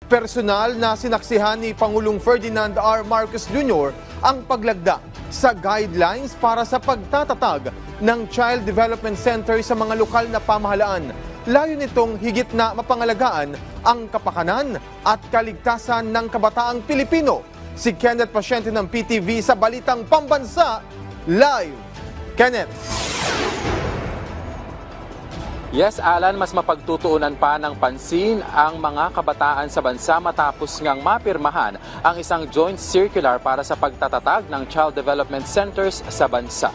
Personal na sinaksihan ni Pangulong Ferdinand R. Marcos Jr. ang paglagda sa guidelines para sa pagtatatag ng Child Development Center sa mga lokal na pamahalaan. Layo nitong higit na mapangalagaan ang kapakanan at kaligtasan ng kabataang Pilipino. Si Kenneth Pasyente ng PTV sa Balitang Pambansa Live. Kenneth. Yes, Alan, mas mapagtutuunan pa ng pansin ang mga kabataan sa bansa matapos ngang mapirmahan ang isang joint circular para sa pagtatatag ng Child Development Centers sa bansa.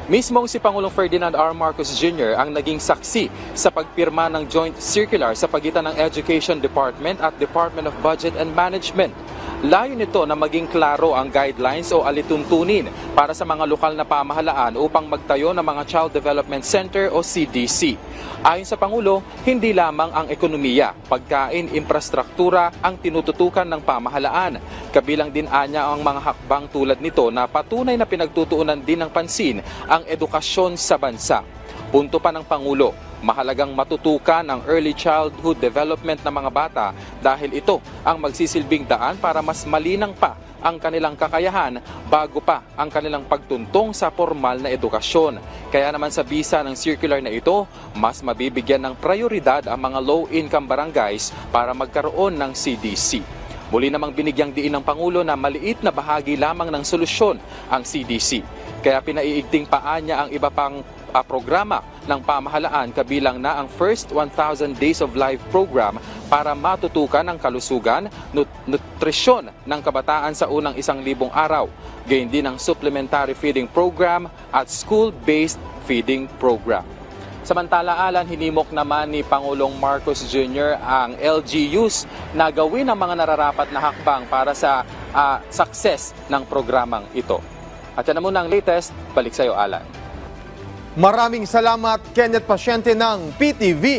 Mismong si Pangulong Ferdinand R. Marcos Jr. ang naging saksi sa pagpirma ng joint circular sa pagitan ng Education Department at Department of Budget and Management. Layo nito na maging klaro ang guidelines o alituntunin para sa mga lokal na pamahalaan upang magtayo ng mga Child Development Center o CDC. Ayon sa Pangulo, hindi lamang ang ekonomiya, pagkain, infrastruktura ang tinututukan ng pamahalaan. Kabilang din anya ang mga hakbang tulad nito na patunay na pinagtutuunan din ng pansin ang edukasyon sa bansa. Punto pa ng Pangulo, mahalagang matutukan ang early childhood development ng mga bata dahil ito ang magsisilbing daan para mas malinang pa ang kanilang kakayahan bago pa ang kanilang pagtuntong sa formal na edukasyon. Kaya naman sa bisa ng circular na ito, mas mabibigyan ng prioridad ang mga low-income barangays para magkaroon ng CDC. Muli namang binigyang diin ng Pangulo na maliit na bahagi lamang ng solusyon ang CDC. Kaya pinaiigting pa niya ang iba pang programa ng pamahalaan kabilang na ang First 1,000 Days of Life program para matutukan ang kalusugan, nutrisyon ng kabataan sa unang 1,000 araw. Gayon din ang supplementary feeding program at school-based feeding program. Samantala, Alan, hinimok naman ni Pangulong Marcos Jr. ang LGUs na gawin ang mga nararapat na hakbang para sa success ng programang ito. At yan na muna ang latest. Balik sa iyo, Alan. Maraming salamat, Kenneth Pasyente ng PTV.